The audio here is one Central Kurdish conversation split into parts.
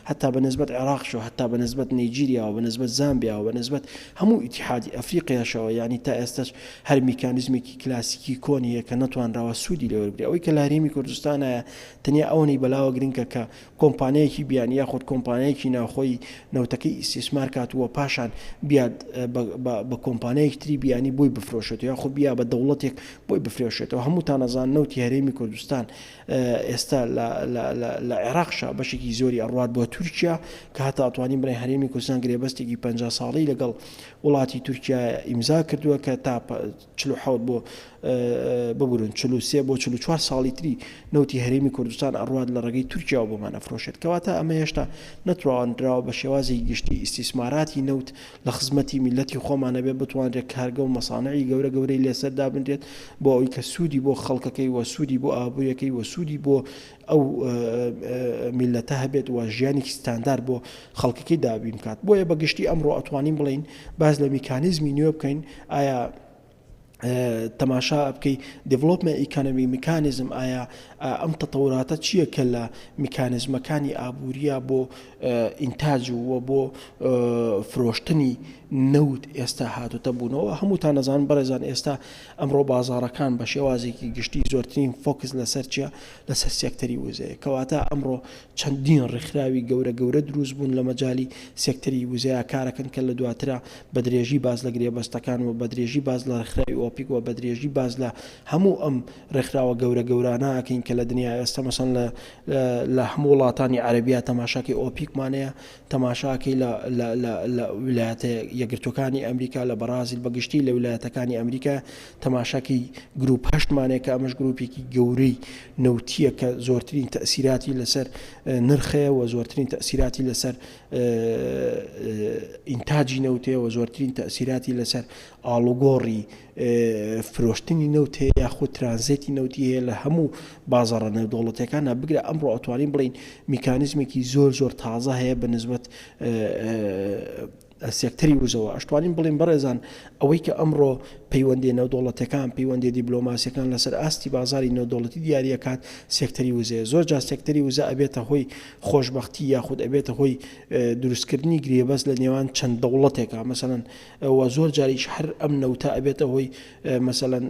حتى بالنسبة العراق شو حتى بالنسبة نيجيريا وبالنسبة زامبيا وبالنسبة همو اتحاد أفريقيا شو يعني تا استش هر ميكانيزمي كلاسيكي كوني كنتوان راو سودي لوربري أو كالهريمي كردستان تنيا أوني بلاو جرينكا كومبانيا كي بيان ياخد كومبانيا كي ناخوي نوتكي استثمار كات وباشان بياد بكومبانيا كتري بياني بوي بفروشته ياخد بيا بدولتك بوي بفروشته وهمو تانزان نوتي هريمي كردستان استا العراق شا بشكي زوري الرواد بو تركيا كهتا اتوانين بري هريمي كردستان غريبستي 50 ساڵی لەگەڵ وڵاتی تورکیا ئیمزا کردووە کە تا 47 بۆ ببورن 43 بۆ 44 ساڵی تری نەوتی هەرێمی کوردستان ئەڕوات لە ڕێگەی تورکیا بۆمان ئەفرۆشێت کەواتە ئەمە هێشتا نەتوانراوە بە شێوازی گشتی ئیسیسماراتی نەوت لە خزمەتی میلەتی خۆمانە بێ بتوانرێت کارگە و مەسانعی گەورەی لێسەر دابنرێت بۆ ئەوەی کە سوودی بۆ خەڵکەکەی وە سوودی بۆ ئابوووریەکەی وە سوودی بۆ ئەو میلەتە هەبێت و ژیانێکی ستاندار بۆ خەڵکەکەی دابین کات بۆیە بەگشتی ئەمڕۆ ئەتوانین بڵین باز لە میکانیزمی نوێ بکەین ئایا تەماشا بکەی دیڤلۆپمنت ئیکۆنۆمی میکانیزم ئایا ئەم تەتەوراتە چییە کە لە میکانیزمەکانی ئابووریە بۆ ئینتاج و بۆ فرۆشتنی نەوت ئێستا هاتوتە بوونەوە هەمووتان نەزان بەڕێزان ئێستا ئەمڕۆ بازاڕەکان بە شێوازێکی گشتی زۆرترین فۆکس لەسەر چیە لەسەر سێکتەری وزەیە کەواتە ئەمڕۆ چەندین ڕێکخراوی گەورە دروست بوون لە مەجای سێکتەری وزەیە کارەکەن کە لە دواترە بە درێژی باز لە گرێبەستەکان و بە درێژی باز لە ڕێکخراوی ئۆپیک و بە درێژی باز لە هەموو ئەم ڕێکخراوە گەورانەکەین کە لە دنیا ئێستا مەسەن لە هەموو وڵاتانی عەرەبیا تەماشاکەی ئۆپیکمانەیە تەماشاکەی لە ویلایەتە یەکگرتوەکانی ئەمریکا لە بەرازیل بەگشتی لە ویلایەتەکانی ئەمریکا تەماشاکەی گروپ هەشتمانەیە کە ئەمەش گروپێکی گەورەی نەوتیە کە زۆرترین تەئسیراتی لەسەر نرخەیە و زۆرترین تەئسیراتی لەسەر ئینتاجی نەوتەیە و زۆرترین تەئسیراتی لەسەر ئاڵوگۆڕی فرۆشتنی نەوت هەیە یاخود ترانزیتی نەوتی هەیە لە هەموو بازاڕە نێودەوڵەتیەکانە بگرە ئەمڕۆ ئەتوانین بڵین میکانیزمێکی زۆر تازە هەیە بەنسبەت سێکتەری وزەوە ئەشتوانین بڵین بەڕێزان ئەوەی کە ئەمڕۆ پەیوەندی نێودەوڵەتیەکان پەیوەندی دیبلۆماسیەکان لەسەر ئاستی بازاری نێودەوڵەتی دیاریەکات سێکتەری وزەیە زۆر جار سێکتەری وزە ئەبێتە هۆی خۆشبەختی یاخود ئەبێتە هۆی دروستکردنی گرێبەست لە نێوان چەند دەوڵەتێکە مەسەڵەن و زۆر جاریش هەر ئەم نەوتە ئەبێتە هۆی مەسەڵەن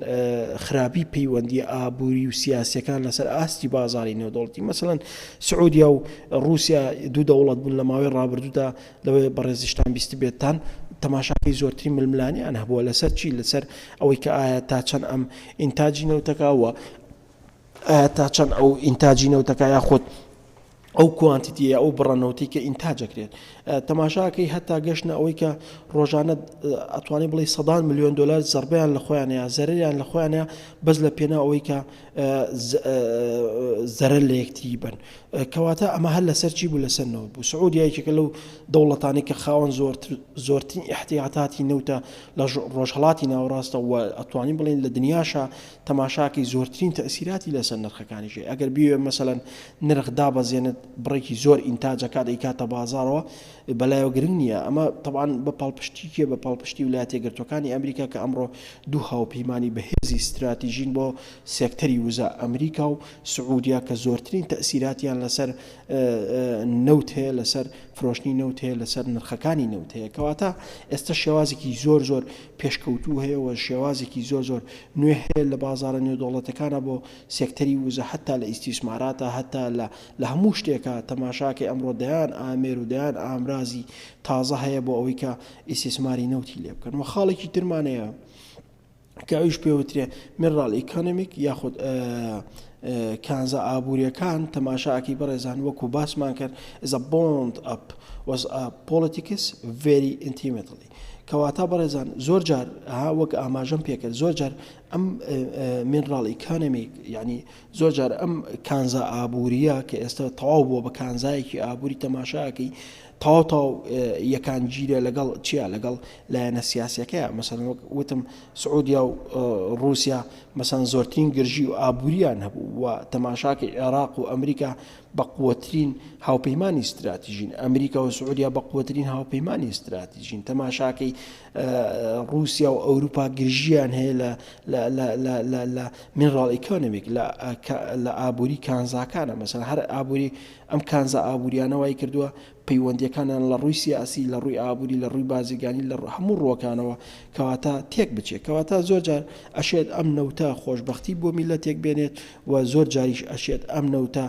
خراپی پەیوەندی ئابووری و سیاسیەکان لەسەر ئاستی بازاری نێودەوڵەتی مەسەڵەن سعودیا و رووسیا دوو دەوڵەت بوون لە ماوەی ڕابردوودا لەوەی بەڕێزیشتان بیست بێتان تەماشاکەی زۆرتری ململانیان هەبووە لەسەر چی لەسەر ئەوەی کە ئایا تا چەند ئەم ئینتاجی نەوتەکەوە ئایا تا چەند ئەو ئینتاجی نەوتەکە یاخود ئەو کوانتیتیە ئەو بڕەنەوتی کە ئینتاجەکرێت تەماشاکەی هەتا گەشتە ئەوەی کە ڕۆژانە ئەتوانێت بڵێ $100 ملیۆن زەربەیان لە خۆیانەیە زەرریان لە خۆیانەیە بەس لە پێنا ئەوەی کە زەرەر لە یەکتری بن کەواتە ئەمە هەر لەسەر چی بوو لەسەر نەوت بوو سعودیایەکێکە لەو دەوڵەتانی کە خاوەن زۆرترین احتیاطاتی نەوتە لە ڕۆژهەڵاتی ناوەڕاستە و ئەتوانین بڵێن لە دنیاشە تەماشاکەی زۆرترین تەئسیراتی لەسەر نرخەکانیشێ ئەگەر بیوێ مەسەڵەن نرخ دابەزێنێت بڕێکی زۆر ئینتاجەکات ئەیکاتە بازارەوە بەلایەوە گرنگ نییە ئەمە طبعاً بە پاڵپشتیکێ بە پاڵپشتی ویلایەتە یەکگرتوەکانی ئەمریکا کە ئەمڕۆ دوو هاوپەیمانی بەهێزی استراتیژین بۆ سێکتەری وزە ئەمریکا و سعودیا کە زۆرترین تەئسیراتیان لەسەر نەوت هەیە لەسەر فرۆشتنی نەوت هەیە لەسەر نرخەکانی نەوت هەیە کەواتە ئێستا شێوازێکی زۆر پێشکەوتوو هەیە و شێوازێکی زۆر نوێ هەیە لە بازارە نێودەوڵەتەکانە بۆ سێکتەری وزە حتا لە ئیستیسماراتە هەتا لە هەموو شتێکە تەماشاکەی ئەمڕۆ دەیان ئامێر و دەیان ئامرازی تازە هەیە بۆ ئەوەی کە ئیستیسماری نەوتی لێ بکەن و خاڵێکی ترمانەیە کە ئەویش پێوترێ مینرال ئیکۆنۆمیک یاخود کانزە ئابووریەکان تەماشاکی بەڕێزان وەکو باسمان کرد is a bond up was a politics very intimately کەواتە بەڕێزان زۆر جار وەک ئاماژەم پێکرد زۆر جار ئەم مینرال ئیکۆنۆمیک یعنی زۆر جار ئەم کانزە ئابووریە کە ئێستا تەواو بووە بە کانزایەکی ئابووری تەماشاکەی تاو یەکان گیرە لەگەڵ چیە لەگەڵ لایەنە سیاسیەکەیە مەسەڵەن وتم سعودیا و رووسیا مەسەڵەن زۆرترین گرژی و ئابووریان هەبوو و تەماشاکەی عێراق و ئەمریکا بقوترین هاوپەیمانی استراتیژین، ئەمریکا و سعودیا بقوترین هاوپەیمانی استراتیژین. تەماشاکەی رووسیا و ئەوروپا گرژیان هەیە لە مینرال ئیکۆنۆمیک لە ئابووری کانزاکانە، مەسەڵەن هەر ئابووری ئەم کانزا ئابووریانەوەی کردووە پەیوەندیەکانیان لە ڕووی سیاسی، لە ڕووی ئابووری، لە ڕووی بازرگانی، لە هەموو ڕۆکانەوە کەواتە تێک بچێت. کەواتە زۆر جار ئەشێت ئەم نەوتە خۆشببختی بۆ میلەتێک بێنێت و زۆر جاریش ئەشێت ئەم نەوتە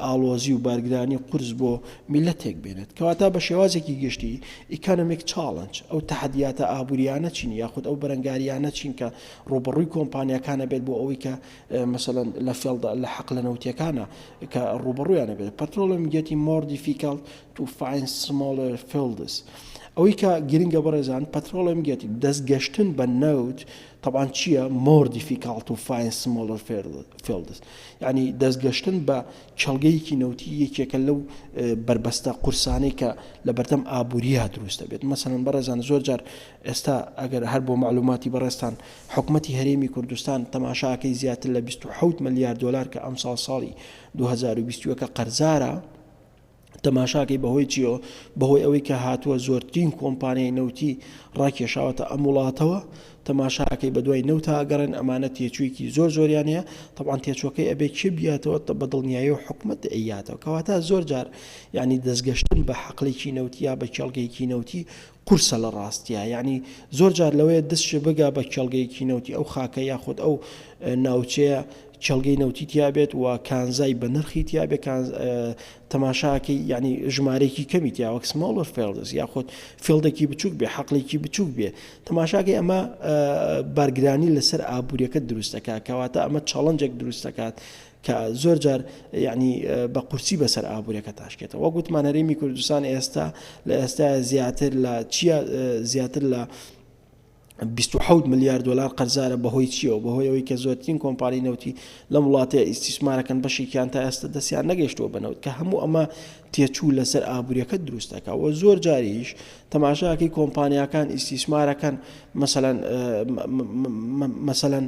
ئاڵۆزی و بارگرانی قورس بۆ میلەتێک بێنێت. کەواتە بە شێوازێکی گشتی ئیکۆنۆمیک چاڵنج ئەو تەحەدیاتە ئابووریانە چین، یاخود ئەو بەرەنگاریانە چین کە ڕۆبەڕووی کۆمپانیەکانە بێت بۆ ئەوەی کە مەسەڵەن لە فێڵدا لە حەق لە نەوتیەکانە کە ڕوبەڕوویانە بێت. Petroleum getting more difficult to find smaller fields. ئەوەی کە گرنگە بەڕێزان Petroleum getting دەستگەشتن بە نەوت طبعا چییە؟ more difficult to find smaller fields. یعنی دەستگەشتن بە چەڵگەیەکی نەوتی یەکێکە لەو بربەستە قورسانەی کە لە بەردەم ئابووریە دروستە بێت. مەسەڵەن بەڕێزان زۆر جار ئێستا ئەگەر هەر بۆ معلوماتی بەڕێستان حکوومەتی هەرێمی کوردستان تەماشاکەی زیاتر لە 27 ملیار دلار کە ئەم ساڵی 2021 قەرزارە، تەماشاکەی بەهۆی چیەوە؟ بەهۆی ئەوەی کە هاتووە زۆرترین کۆمپانیای نەوتی ڕاکێشاوەتە ئەم وڵاتەوە، تەماشاکەی بە دوای نەوت ئاگەڕێن ئەمانە تێچوویەکی زۆریان هەیە. طبعاً تێچووەکەی ئەبێ چێ بیاتەوە بە دڵنیایی و حکوومەت ئەیاتەوە. کەواتە زۆر جار یعنی دەستگەشتن بە حەقڵێکی نەوتی یا بە کێڵگەیەکی نەوتی قورسە لە ڕاستیە. یعنی زۆر جار لەوەیە دەستشە بگا بە کێڵگەیەکی نەوتی ئەو خاکە یاخود ئەو ناوچەیە چەڵگەی نەوتی تیابێت و کانزای بە نرخی تیابێت، تەماشاکەی ینی ژمارەیەکی کەمی تیا وەک سماڵر فێڵدز یاخود فێڵدێکی بچوک بێ، حەقڵێکی بچوک بێ. تەماشاکەی ئەمە بارگرانی لەسەر ئابوووریەکە دروستەکات، کەواتە ئەمە چاڵنجێک دروستەکات کە زۆر جار یعنی بە قورسی بەسەر ئابوووریەکە تاشکێتەوە. وە گوتمان هەرێمی کوردستان ئێستا لە ئێستا زیاتر لە چیە زیاتر لە 27 ملیار دلار قەرزارە. بەهۆی چیەوە؟ بەهۆی ئەوەی کە زۆرترین کۆمپانی نەوتی لەم وڵاتەیە ئیستیسمارەکەن بەشێکیان تا ئێستا دەستیان نەگەیشتەوە بنەوت کە هەموو ئەمە تێچوو لەسەر ئابوووریەکە دروستەکە. و زۆر جاریش تەماشاکەی کۆمپانیەکان ئیستیسمارەکەن مەسەلەن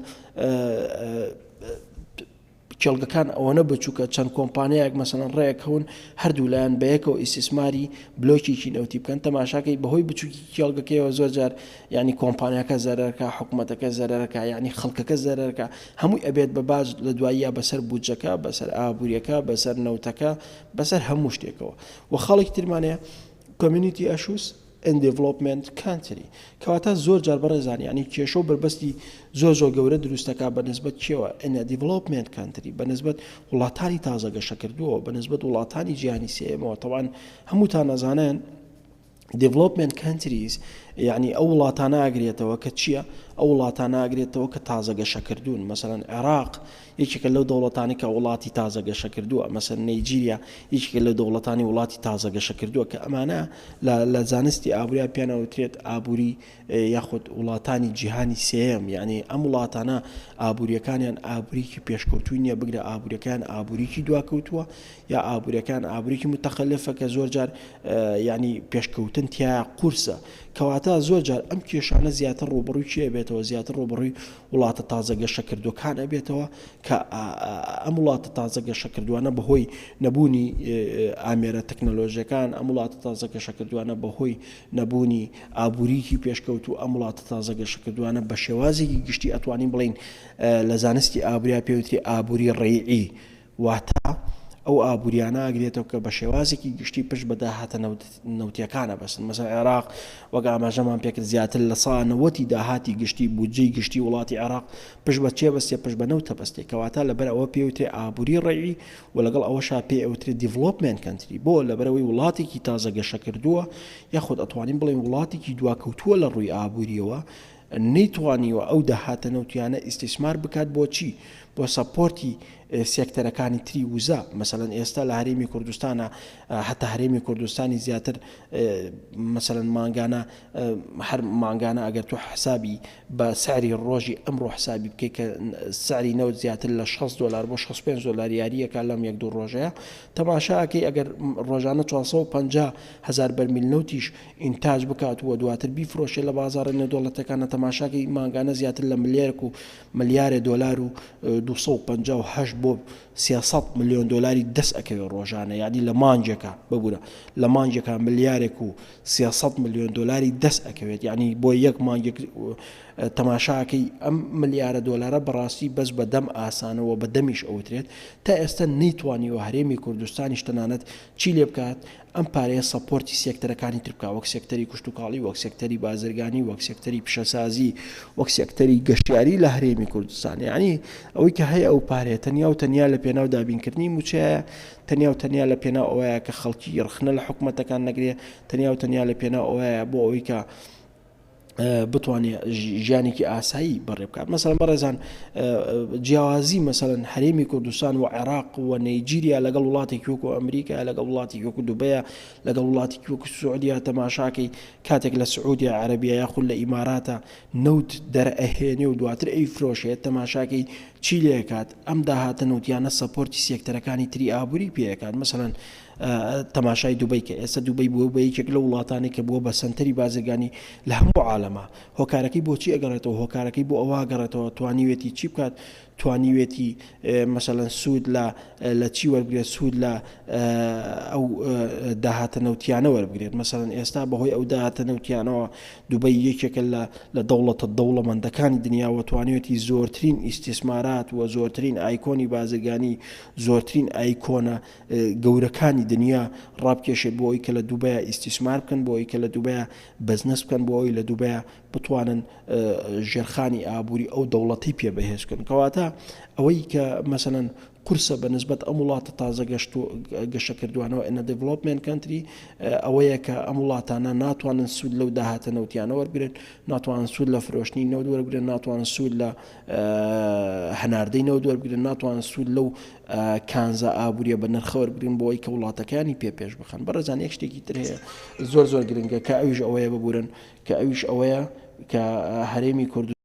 کێڵگەکان ئەوەنە بچووکە چەند کۆمپانیایەک مەسەڵەن ڕێکەون هەردوو لایەن بە یەکەوە ئیستیسماری بلۆکێکی نەوتی بکەن. تەماشاکەی بەهۆی بچووکی کێڵگەکەیەوە زۆر جار ینی کۆمپانیەکە زەرەرەکە، حکوومەتەکە زەرەرەکە، ینی خەڵکەکە زەرەرەکە، هەمووی ئەبێت بە باج لە دواییە بەسەر بودجەکە، بەسەر ئابوووریەکە، بەسەر نەوتەکە، بەسەر هەموو شتێکەوە. و خەڵێکی ترمانەیە community issues in development country. کەواتە زۆر جار بەڕێزان ینی کێشە و بربەستی زۆر گەورە دروستەکە بەنسبەت چێوە in a development country، بەنسبەت وڵاتانی تازە گەشەکردووە، بەنسبەت وڵاتانی جیهانی سێمەوە. طبعاً هەمووتان نەزانن development countries یعنی ئەو وڵاتانە ئاگرێتەوە کە چییە؟ ئەو وڵاتانە ئاگرێتەوە کە تازە گەشەکردوون. مەسەڵەن عێراق یەکێکە لەو دەوڵەتانی کە وڵاتی تازە گەشەکردووە، مەسەڵەن نەیجیریا یەکێکە لەو دەوڵەتانی وڵاتی تازە گەشەکردووە کە ئەمانە لە زانستی ئابووریا پێناوترێت ئابووری یاخود وڵاتانی جیهانی سێم. یعنی ئەم وڵاتانە ئابووریەکانیان ئابووریکی پێشکەوتووی نییە، بگرە ئابووریەکان ئابووریکی دواکەوتووە یا ئابووریەکان ئابووریکی متەخەلفە کە زۆر جار ینی پێشکەوتن تیا قورسە. کەواتە زۆر جار ئەم کێشانە زیاتر ڕۆبەڕووی چیە بێتەوە؟ زیاتر ڕۆبەڕووی وڵاتە تازە گەشەکردوەکان ئەبێتەوە کە ئەم وڵاتە تازە گەشەکردووانە بەهۆی نەبوونی ئامێرە تەکنەلۆژیەکان، ئەم وڵاتە تازە گەشەکردووانە بەهۆی نەبوونی ئابووریکی پێشکەوت و ئەم وڵاتە تازە گەشەکردووانە بە شێوازێکی گشتی ئەتوانین بڵین لە زانستی ئابووریا پێوتری ئابووری ڕێعی، واتە ئەو ئابووریانە ئاگرێتەوە کە بە شێوازێکی گشتی پشت بە داهاتە نەوتیەکانە بەسن. مەسەڵەن عێراق وەک ئاماژەمان پێکرد زیاتر لە ساڵ 90 داهاتی گشتی بودجەی گشتی وڵاتی عێراق پشت بە چێ بەستێ؟ پشت بە نەوتە بەستێ. کەواتە لەبەر ئەوە پێوترێ ئابووری ڕێعی و لەگەڵ ئەوەشا پێ ئەوترێت دیڤلۆپمنت کەنتری، بۆ لەبەرەوەی وڵاتێکی تازە گەشەکردووە یاخود ئەتوانین بڵێن وڵاتێکی دواکەوتووە لە ڕووی ئابووریەوە نەیتوانیوە ئەو داهاتە نەوتیانە ئیستیسمار بکات. بۆچی؟ بۆ سەپۆرتی سێکتەرەکانی تری وزە. مەسەڵەن ئێستا لە هەرێمی کوردستانە هەتا هەرێمی کوردستانی زیاتر مەسەڵەن مانگانە هەر مانگانە ئەگەر تۆ حسابی بە سعری ڕۆژی ئەمڕۆ حسابی بکەیت کە سعری نەوت زیاتر لە $6 بۆ $65 یاریەکە لەم یەک دوو ڕۆژەیە، تەماشاکەی ئەگەر ڕۆژانە 450,000 بەرمیل نەوتیش ئینتاج بکات و دواتر بیفرۆشێ لە بازاڕە نێودەوڵەتەکانە، تەماشاکەی مانگانە زیاتر لە ملیارێک و ملیارە دۆلار و $258 بۆ 300 ملیۆن دلاری دەست ئەکەوێت ڕۆژانە، یعنی لە مانجێکە ببوورە لە مانجێکە ملیارێک و 300 ملیۆن دلاری دەست ئەکەوێت، یعنی بۆ یەک مانجێک تەماشاکەی ئەم ملیارە دۆلارە بەڕاستی بەس بە دەم ئاسانەوە بە دەمیش ئەوترێت تا ئێستا نەیتوانیوە هەرێمی کوردستانیش تەنانەت چی لێ بکات ئەم پارەیە سەپۆرتی سێکتەرەکانی تر بکات، وەک سێکتەری کوشت و کاڵی، وەک سێکتەری بازرگانی، وەک سێکتەری پیشەسازی، وەک سێکتەری گەشتیاری لە هەرێمی کوردستان. یعنی ئەوەی کە هەیە ئەو پارەیە تەنیا و تەنیا لە پێناو دابینکردنی موچەیە، تەنیا و تەنیا لە پێناو ئەوەیە کە خەڵکی ڕخنە لە حکوومەتەکان نەگرێ، تەنیا و تەنیا لە پێناو ئەوەیە بۆ ئەوەی کە بتوانێت ژیانێکی ئاسایی بەڕێ بکات. مەسەڵەن بەڕێزان جیاوازی مەسەڵەن هەرێمی کوردستان و عێراق و نەیجیریا لەگەڵ وڵاتێکی وەکو ئەمریکا، لەگەڵ وڵاتێکی وەکو دوبەیە، لەگەڵ وڵاتێکی وەکو سعودیا تەماشاکەی کاتێک لە سعودیا عەرەبیە یاخود لە ئیماراتە نەوت دەرئەهێنێ و دواتر ئەیفرۆشێت تەماشاکەی چی لێکات ئەم داهاتە نەوتیانە سەپۆرتی سێکتەرەکانی تری ئابووری پێەکات. مەسەڵەن تەماشای دوبەی کە ئێستا دوبەی بووە بە یەکێک لە وڵاتانی کە بووە بە سەنتەری بازرگانی لە هەموو عالەما، هۆکارەکەی بۆچی ئەگەڕێتەوە؟ هۆکارەکەی بۆ ئەوە گەڕێتەوە توانیوێتی چی بکات؟ توانیوێتی مەسەڵەن سوود لە چی وەربگرێت؟ سوود لە ئەو داهاتە نەوتیانە وەربگرێت. مەسەڵەن ئێستا بەهۆی ئەو داهاتە نەوتیانەوە دوبەی یەکێکە لە دەوڵەتە دەوڵەمەندەکانی دنیاوە توانیوێتی زۆرترین ئیستیسمارات و زۆرترین ئایکۆنی بازرگانی، زۆرترین ئایکۆنە گەورەکانی دنیا ڕابکێشێت بۆ ئەوی کە لە دووبەیە ئیستیسمار بکەن، بۆ ئەوی کە لە دووبەیە بەزنس بکەن، بۆ ئەوی لە دووبەیە بتوانن ژێرخانی ئابووری ئەو دەوڵەتی پێ بەهێز بکەن. کەواتە ئەوەی کە مەسەڵەن قورسە بە نسبەت ئەم وڵاتە تازە گەشە کردوانەوە ئەنە دیڤلۆپمنت کەنتری ئەوەیە کە ئەم وڵاتانە ناتوانن سوود لەو داهاتە نەوتیانە وەربگرن، ناتوانن سوود لە فرۆشتنی نەوت وەربگرن، ناتوانن سوود لە هەناردەی نەوت وەربگرن، ناتوانن سوود لەو کانزە ئابووریە بە نرخە وەربگرن بۆ ئەوی کە وڵاتەکانی پێش بخەن. بەڕێزان یەک شتێکی تر هەیە زۆر گرنگە کە ئەویش ئەوەیە ببورن کە ئەویش ئەوەیە کە هەرێمی کوردستان